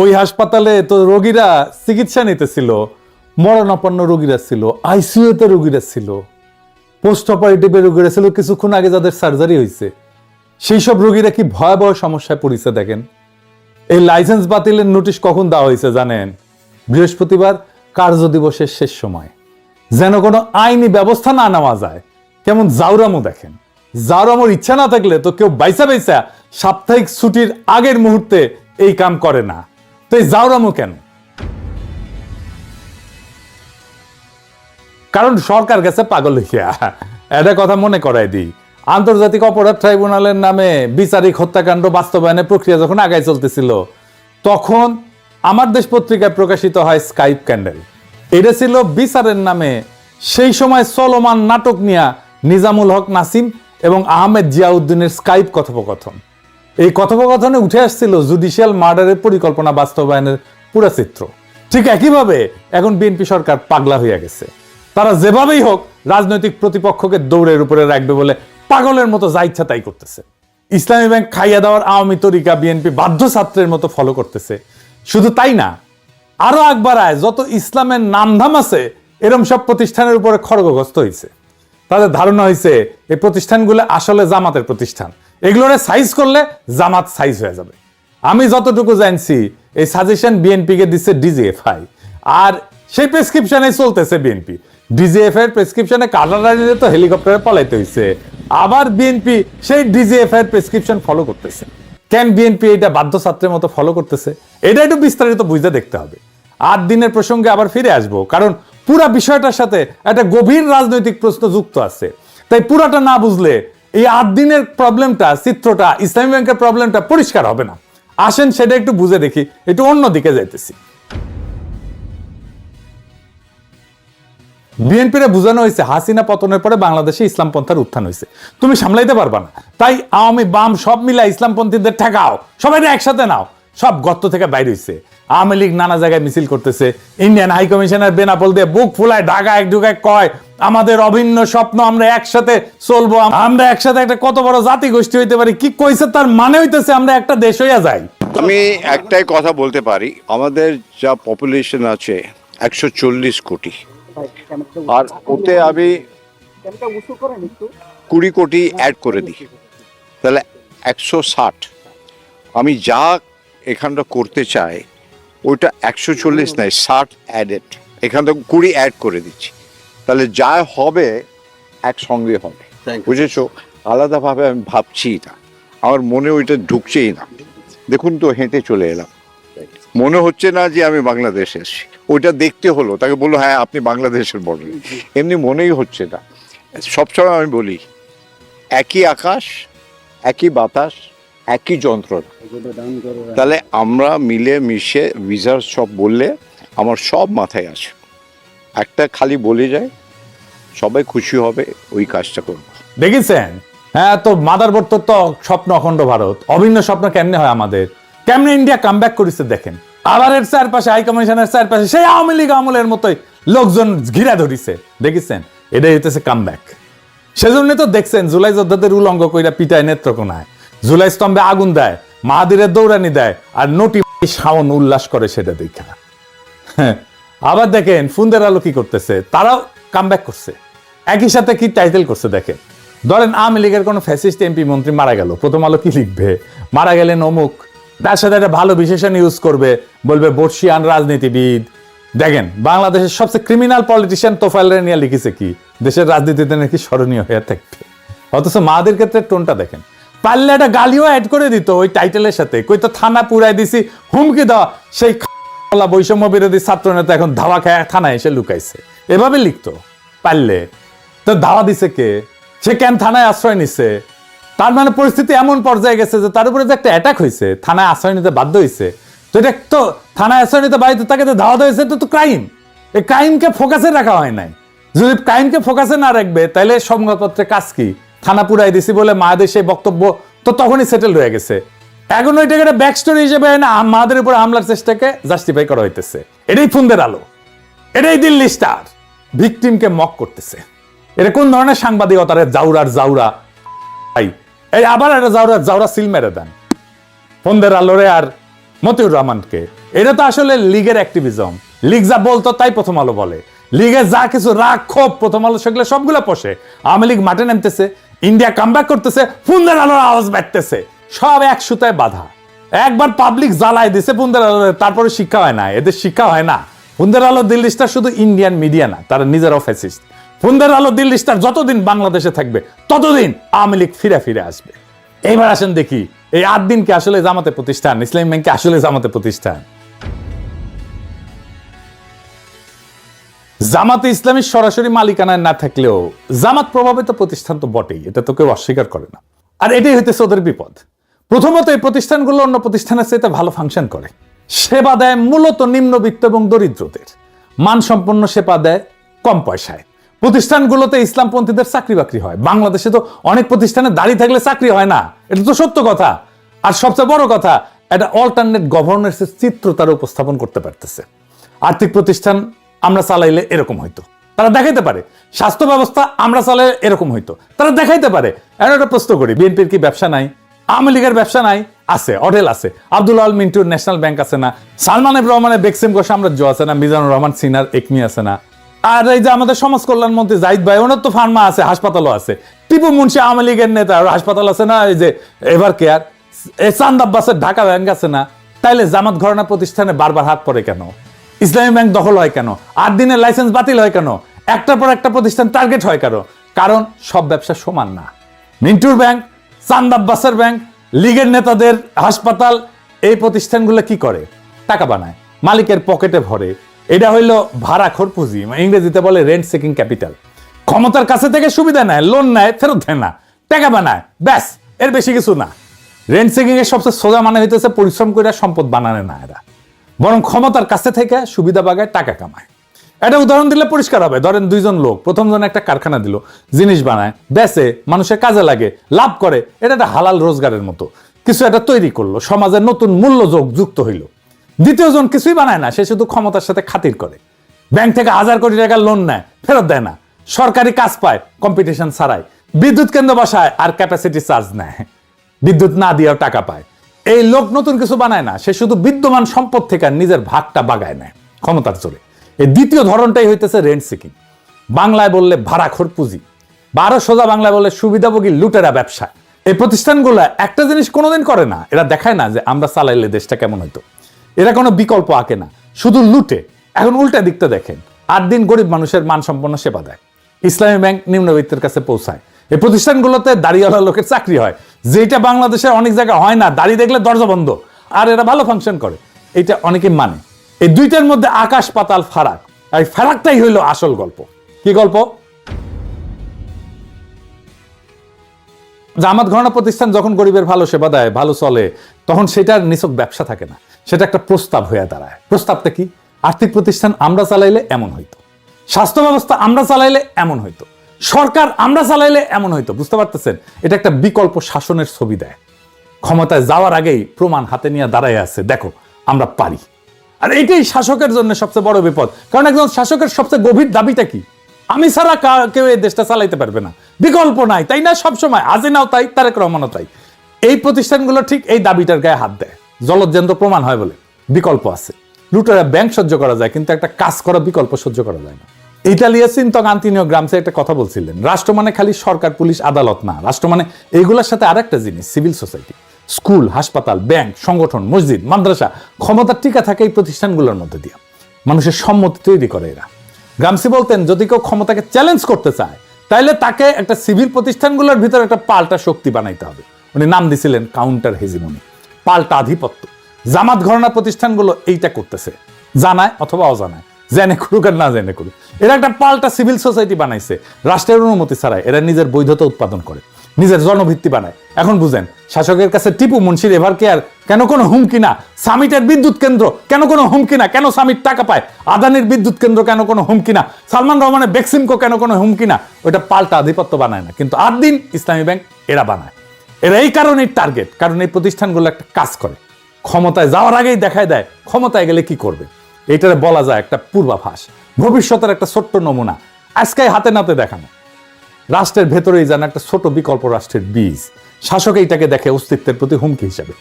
ওই হাসপাতালে তো রোগীরা চিকিৎসা নিতেছিল, মরণাপন্ন রোগীরা ছিল, আইসিইউতে রোগীরা ছিল, পোস্ট অপারেটিভে রোগীরা ছিল, কিছুক্ষণ আগে যাদের সার্জারি হয়েছে সেই সব রোগীরা কি ভয়াবহ সমস্যায় পড়েছে দেখেন। এই লাইসেন্স বাতিলের নোটিশ কখন দেওয়া হয়েছে জানেন? বৃহস্পতিবার কার্য দিবসের শেষ সময়, যেন কোনো আইনি ব্যবস্থা না নেওয়া যায়। কেমন জাউরামো দেখেন। জাউরামোর ইচ্ছা না থাকলে তো কেউ বাইসা বাইসা সাপ্তাহিক ছুটির আগের মুহূর্তে এই কাম করে না। তো এই জাউরামো কেন? কারণ সরকার গেছে পাগল হইয়া। এটা কথা মনে করাই দিই, আন্তর্জাতিক অপরাধ ট্রাইব্যুনালের নামে বিচারিক হত্যাকাণ্ড বাস্তবায়নের প্রক্রিয়া যখন আগায় চলতেছিল, তখন আমার দেশ পত্রিকায় প্রকাশিত হয় স্কাইপ ক্যান্ডেল। এটা ছিল বিচারের নামে সেই সময় চলমান নাটক নিয়া নিজামুল হক নাসিম এবং আহমেদ জিয়াউদ্দিনের স্কাইপ কথোপকথন। এই কথোপকথনে উঠে আসছিল জুডিশিয়াল মার্ডারের পরিকল্পনা বাস্তবায়নের পুরো চিত্র। ঠিক একইভাবে এখন বিএনপি সরকার পাগলা হইয়া গেছে। তারা যেভাবেই হোক রাজনৈতিক প্রতিপক্ষকে দৌড়ের উপরে রাখবে বলে পাগলের মতো যা ইচ্ছা তাই করতেছে। ইসলামী ব্যাংক খাইয়া দেওয়ার আওয়ামী তরিকা বিএনপি বাধ্য ছাত্রের মতো ফলো করতেছে। শুধু তাই না, আরো আগ বাড়ায় যত ইসলামের নামধাম আছে এরম সব প্রতিষ্ঠানের উপরে খড়গগ্রস্ত হয়েছে। তাদের ধারণা হয়েছে এই প্রতিষ্ঠানগুলো আসলে জামাতের প্রতিষ্ঠান, এগুলোরে সাইজ করলে জামাত সাইজ হয়ে যাবে। আমি যতটুকু জানছি এই সাজেশন বিএনপি কে দিচ্ছে ডিজিএফআই, আর সেই প্রেসক্রিপশনে চলতেছে বিএনপি। ডিজিএফআই এর প্রেসক্রিপশনে কাটারানিতে তো হেলিকপ্টারে পলাইতে হয়েছে, আবার বিএনপি সেই ডিজিএফআই এর প্রেসক্রিপশন ফলো করতেছে। কেন বিএনপি এটা বাধ্য ছাত্রের মতো ফলো করতেছে, এটা একটু বিস্তারিত বুঝতে দেখতে হবে। 8 দিনের প্রসঙ্গে আবার ফিরে আসবো, কারণ পুরা বিষয়টার সাথে একটা গভীর রাজনৈতিক প্রশ্ন যুক্ত আছে। তাই পুরাটা না বুঝলে এই 8 দিনের প্রবলেমটা, চিত্রটা, ইসলামী ব্যাংকের প্রবলেমটা পরিষ্কার হবে না। আসেন সেটা একটু বুঝে দেখি, একটু অন্য দিকে যাইতেছি। বিএনপির বুঝানো হয়েছে হাসিনা পতনের পরে বাংলাদেশে ইসলাম পন্থার উত্থান হয়েছে, তুমি সামলাইতে পারবা না, তাই আওয়ামী বাম সব মিলা ইসলামপন্থীদের ঠেকাও, সবাই একসাথে নাও। সব গর্ত থেকে বাইরে হয়েছে। আওয়ামী লীগ নানা জায়গায় মিছিল করতেছে, ইন্ডিয়ান হাই কমিশনার বেনাপোল দিয়ে বুক ফুলায় ঢাকায় ঢুকায় কয় আমাদের অভিন্ন স্বপ্ন, আমরা একসাথে চলবো, আমরা একসাথে একটা কত বড় জাতি গোষ্ঠী হইতে পারি। কি কইছে তার মানে হইতেছে আমরা একটা দেশ হইয়া যাই। আমি একটাই কথা বলতে পারি, আমাদের যা পপুলেশন আছে 140 কোটি, আর ওতে আমি 20 কোটি অ্যাড করে দিই, তাহলে 160। আমি যা এখানটা করতে চাই ওইটা 140 নয়, 60 অ্যাডেড, এখানটা 20 অ্যাড করে দিচ্ছি, তাহলে যা হবে একসঙ্গে হবে। বুঝেছো? আলাদাভাবে আমি ভাবছি না, আমার মনে ওইটা ঢুকছেই না। দেখুন তো, হেঁটে চলে এলাম, মনে হচ্ছে না যে আমি বাংলাদেশে এসেছি। ওইটা দেখতে হলো, তাকে বললো হ্যাঁ আপনি বাংলাদেশের বর্ডার, এমনি মনেই হচ্ছে না। সবসময় আমি বলি একই আকাশ, একই বাতাস, একই যন্ত্রণা। তাহলে আমরা মিলে মিশে ভিসার সব বললে আমার সব মাথায় আছে, একটা খালি বলে যায় সবাই খুশি হবে, ওই কাজটা করবো। দেখেছেন? হ্যাঁ, তো মাদারবোর্ড তো স্বপ্ন অখণ্ড ভারত, অভিন্ন স্বপ্ন কেমনে হয় আমাদের, কেমনে ইন্ডিয়া কামব্যাক করেছে দেখেন। আবার এর চারপাশে হাই কমিশনের চারপাশে সেই আওয়ামী লীগ আমলের মতোই লোকজন ঘিরা ধরিছে। দেখেছেন? এটাই হইতেছে কামব্যাক। সেজন্য তো দেখছেন জুলাই যোদ্ধাদের উলঙ্গ কইরা পিটায় নেত্রকোনায়, জুলাই স্তম্ভে আগুন দেয়, মাহাদিরের দৌড়ানি দেয়, আর নটি শাওন উল্লাস করে সেটা দেখা। আবার দেখেন ফুন্দের আলো কি করতেছে, তারাও কামব্যাক করছে, একই সাথে কি টাইটেল করছে দেখেন। ধরেন আওয়ামী লীগের কোনো ফ্যাসিস্ট এমপি মন্ত্রী মারা গেল, প্রথম আলো কি লিখবে? মারা গেলেন অমুক, তার সাথে একটা ভালো বিশেষণ ইউজ করবে, বলবে বর্ষিয়ান রাজনীতিবিদ। দেখেন বাংলাদেশের সবচেয়ে ক্রিমিনাল পলিটিশিয়ান তোফায়েল নিয়ে লিখেছে কি দেশের রাজনীতিতে নাকি স্মরণীয় হয়ে থাকবে, অথচ মাদের ক্ষেত্রে টোনটা দেখেন। পারলে একটা গালিও অ্যাড করে দিত ওই টাইটেলের সাথে, কই তো থানা পুরাই দিছি, হুমকি দেওয়া সেই বৈষম্য বিরোধী ছাত্র নেতা এখন ধাওয়া খায় থানায় এসে লুকাইছে, এভাবে লিখতো পারলে। তো ধাওয়া দিছে কে? সে কেন থানায় আশ্রয় নিছে? তার মানে পরিস্থিতি এমন পর্যায়ে গেছে যে তার উপরে যে একটা অ্যাটাক হয়েছে, থানায় আশ্রয় নিতে বাধ্য হয়েছে। তো এটা তো থানায় আশ্রয় নিতে বাড়িতে তাকে ধাওয়া হয়েছে, তো ক্রাইম। এই ক্রাইমকে ফোকাসে রাখা হয় নাই। যদি ক্রাইমকে ফোকাসে না রাখবে তাহলে সংবাদপত্রে কাজ কি? থানা পুরাই দিছি বলে মায়েদের সেই বক্তব্য তো তখনই সেটেল হয়ে গেছে। এখন ওইটাকে একটা ব্যাক স্টোরি হিসেবে না মাদের উপর হামলার চেষ্টাকে জাস্টিফাই করা হইতেছে। এটাই ফুন্দের আলো, এটাই দিল্লি স্টার ভিকটিমকে মক করতেছে। এটা কোন ধরনের সাংবাদিকতার জাউরা এই আবার একটা জাউরা সিল মেরে দেন ফুন্দের আলোরে আর মতিউর রহমানকে। এটা তো আসলে লীগের অ্যাক্টিভিজম। লীগ যা বলতো তাই প্রথম আলো বলে। লীগের যা কিছু রাগ ক্ষোভ প্রথম আলো সেগুলো সবগুলো পোষে। আওয়ামী লীগ মাঠে নামতেছে, ইন্ডিয়া কামব্যাক করতেছে, ফুন্দের আলোর আওয়াজ বাড়তেছে, সব এক সুতায় বাধা। একবার পাবলিক জ্বালায় দিছে ফুন্দের আলো, তারপরে শিক্ষা হয় না, এদের শিক্ষা হয় না। ফুন্দের আলো দিল্লি স্টার শুধু ইন্ডিয়ান মিডিয়া না, তারা নিজেরাও ফ্যাসিস্ট। ফুন্দের আলো দিল্লি স্টার যতদিন বাংলাদেশে থাকবে ততদিন আওয়ামী লীগ ফিরে ফিরে আসবে। এইবার আসেন দেখি এই 8 দিন কি আসলে জামাতে প্রতিষ্ঠান, ইসলামী ব্যাংক কি আসলে জামাতে প্রতিষ্ঠান? জামাতে ইসলামী সরাসরি মালিকানায় না থাকলেও জামাত প্রভাবিত প্রতিষ্ঠান তো বটেই, এটা তো কেউ অস্বীকার করে না। আর এটাই হইতেছে ওদের বিপদ। প্রথমত এই প্রতিষ্ঠানগুলো অন্য প্রতিষ্ঠানের চাইতে ভালো ফাংশন করে, সেবা দেয় মূলত নিম্নবিত্ত এবং দরিদ্রদের, মানসম্পন্ন সেবা দেয় কম পয়সায়। প্রতিষ্ঠানগুলোতে ইসলামপন্থীদের চাকরি বাকরি হয়। বাংলাদেশে তো অনেক প্রতিষ্ঠানে দাঁড়িয়ে থাকলে চাকরি হয় না, এটা তো সত্য কথা। আর সবচেয়ে বড় কথা, এটা অল্টারনেট গভর্নেন্সের চিত্র তারা উপস্থাপন করতে পারতেছে। আর্থিক প্রতিষ্ঠান আমরা চালাইলে এরকম হইতো, তারা দেখাইতে পারে। স্বাস্থ্য ব্যবস্থা আমরা চালাইলে এরকম হইতো, তারা দেখাইতে পারে। এখন একটা প্রশ্ন করি, বিএনপির কি ব্যবসা নাই? আওয়ামী লীগের ব্যবসা নাই? আছে, হোটেল আছে। আব্দুল আল মিন্টুর ন্যাশনাল ব্যাংক আছে না? সালমান এফ রহমানের বেক্সিমকো সাম্রাজ্য আছে না? মিজানুর রহমান সিনার একমি আছে না? আর এই যে আমাদের সমাজ কল্যাণ মন্ত্রী জাহিদ ভাই, ওনার তো ফার্মা আছে, হাসপাতালও আছে। টিপু মুন্সি আওয়ামী লীগের নেতা, আর হাসপাতাল আছে না? এই যে এভার কেয়ার, চান্দ আব্বাসের ঢাকা ব্যাংক আছে না? তাইলে জামাত ঘরানা প্রতিষ্ঠানে বারবার হাত পড়ে কেন? ইসলামী ব্যাংক দখল হয় কেন? 8 দিনের লাইসেন্স বাতিল হয় কেন? একটার পর একটা প্রতিষ্ঠান টার্গেট হয় কেন? কারণ সব ব্যবসা সমান না। মিন্টুর ব্যাংক, চান্দ আব্বাসের ব্যাংক, লীগের নেতাদের হাসপাতাল, এই প্রতিষ্ঠানগুলো কি করে? টাকা বানায়, মালিকের পকেটে ভরে। এটা হইল ভাড়াখোর পুঁজি, ইংরেজিতে বলে রেন্ট সিকিং ক্যাপিটাল। ক্ষমতার কাছে থেকে সুবিধা নেয়, লোন নেয়, ফেরত দেয় না, টাকা বানায়, ব্যাস, এর বেশি কিছু না। রেন্ট সিকিং এর সবচেয়ে সোজা মানে হইতেছে পরিশ্রম করে সম্পদ বানানো না এরা, বরং ক্ষমতার কাছে থেকে সুবিধা বাগায় টাকা কামায়। একটা উদাহরণ দিলে পরিষ্কার হবে। ধরেন 2 জন লোক, প্রথম জন একটা কারখানা দিল, জিনিস বানায়, বেচে, মানুষের কাজে লাগে, লাভ করে, এটা একটা হালাল রোজগারের মতো কিছু একটা তৈরি করলো, সমাজের নতুন মূল্যযোগ যুক্ত হইল। দ্বিতীয় জন কিছুই বানায় না, সে শুধু ক্ষমতার সাথে খাতির করে। ব্যাংক থেকে 1000 কোটি টাকা লোন নেয়, ফেরত দেয় না। সরকারি কাজ পায় কম্পিটিশন ছাড়াই, বিদ্যুৎ কেন্দ্র বসায় আর ক্যাপাসিটি চার্জ নেয়, বিদ্যুৎ না দিয়েও টাকা পায়। এই লোক নতুন কিছু বানায় না, সে শুধু বিদ্যমান সম্পদ থেকে নিজের ভাগটা বাগায় নেয় ক্ষমতার জোরে। এই দ্বিতীয় ধরনটাই হইতেছে রেন্ট সিকিং, বাংলায় বললে ভাড়াখোর পুঁজি, বা আরো সোজা বাংলায় বললে সুবিধাভোগী লুটেরা ব্যবসা। এই প্রতিষ্ঠানগুলো একটা জিনিস কোনোদিন করে না, এরা দেখায় না যে আমরা চালাইলে দেশটা কেমন হইতো। এরা কোনো বিকল্প আঁকে না, শুধু লুটে। এখন উল্টা দিকটা দেখেন, 8 দিন গরিব মানুষের মানসম্পন্ন সেবা দেয়, ইসলামী ব্যাংক নিম্নবিত্তের কাছে পৌঁছায়। এই প্রতিষ্ঠানগুলোতে দাঁড়িয়েওয়ালা লোকের চাকরি হয়, যেটা বাংলাদেশের অনেক জায়গায় হয় না। দাঁড়িয়ে দেখলে দরজা বন্ধ, আর এরা ভালো ফাংশন করে, এটা অনেকে মানে। এই দুইটার মধ্যে আকাশ পাতাল ফারাক, আর এই ফারাকটাই হইল আসল গল্প। কি গল্প? জামাত ঘরানা প্রতিষ্ঠান যখন গরিবের ভালো সেবা দেয়, ভালো চলে, তখন সেটার নিছক ব্যবসা থাকে না, সেটা একটা প্রস্তাব হয়ে দাঁড়ায়। প্রস্তাবটা কি? আর্থিক প্রতিষ্ঠান আমরা চালাইলে এমন হইতো, স্বাস্থ্য ব্যবস্থা আমরা চালাইলে এমন হইতো, সরকার আমরা চালাইলে এমন হইতো। বুঝতে পারতেছেন? এটা একটা বিকল্প শাসনের ছবি দেয়। ক্ষমতায় যাওয়ার আগেই প্রমাণ হাতে নিয়ে দাঁড়ায় আছে, দেখো আমরা পারি। আর এটাই শাসকের জন্য সবচেয়ে বড় বিপদ। কারণ একজন শাসকের সবচেয়ে গভীর দাবিটা কি? আমি ছাড়া কেউ এই দেশটা চালাইতে পারবে না, বিকল্প নাই, তাই না? সবসময় হাসিনাও তাই, তারেক রহমানও তাই। এই প্রতিষ্ঠানগুলো ঠিক এই দাবিটার গায়ে হাত দেয়, জলজ্যান্ত প্রমাণ হয় বলে। বিকল্প আছে, লুটেরা ব্যাংক সহ্য করা যায়, কিন্তু একটা কাজ করা বিকল্প সহ্য করা যায় না। ইতালিয়া চিন্তক আন্তোনিও গ্রামসে একটা কথা বলছিলেন, রাষ্ট্র মানে খালি সরকার, পুলিশ, আদালত না। রাষ্ট্র মানে এইগুলোর সাথে আরেকটা জিনিস, সিভিল সোসাইটি, স্কুল, হাসপাতাল, ব্যাংক, সংগঠন, মসজিদ, মাদ্রাসা। ক্ষমতার টিকা থাকে এই প্রতিষ্ঠানগুলোর মধ্যে দিয়ে, মানুষের সম্মতি তৈরি করে এরা। গ্রামসি বলতেন, যদি কেউ ক্ষমতাকে চ্যালেঞ্জ করতে চায়, তাহলে তাকে একটা সিভিল প্রতিষ্ঠানগুলোর ভিতরে একটা পাল্টা শক্তি বানাইতে হবে। উনি নাম দিছিলেন কাউন্টার হেজিমনি, পাল্টা আধিপত্য। জামাত ঘরানা প্রতিষ্ঠানগুলো এইটা করতেছে, জানায় অথবা অজানায়, জেনে করুক আর না জেনে করুক। এরা একটা পাল্টা সিভিল সোসাইটি বানাইছে, রাষ্ট্রের অনুমতি ছাড়াই। এরা নিজের বৈধতা উৎপাদন করে, নিজের জনভিত্তি বানায়। এখন বুঝেন, শাসকের কাছে টিপু মুন্সির এভার কেয়ার কেন কোনো হুমকি না? সামিটের বিদ্যুৎ কেন্দ্র কেন কোনো হুমকি না? কেন সামিট টাকা পায়? আদানির বিদ্যুৎ কেন্দ্র কেন কোনো হুমকি না? সালমান রহমানের বেক্সিমকো কেন কোনো হুমকি না? ওইটা পাল্টা আধিপত্য বানায় না, কিন্তু 8 দিন ইসলামী ব্যাংক এরা বানায়। এরা এই কারণেই টার্গেট, কারণ এই প্রতিষ্ঠানগুলো একটা কাজ করে, ক্ষমতায় যাওয়ার আগেই দেখায় দেয় ক্ষমতায় গেলে কি করবে। এইটারে বলা যায় একটা পূর্বাভাস, ভবিষ্যতের একটা ছোট্ট নমুনা, আজকে হাতে নাতে দেখানো। রাষ্ট্রের ভেতরেই যেন একটা ছোট বিকল্প রাষ্ট্রের বীজ, শাসক এইটাকে দেখে অস্তিত্বের প্রতি হুমকি হিসাবে।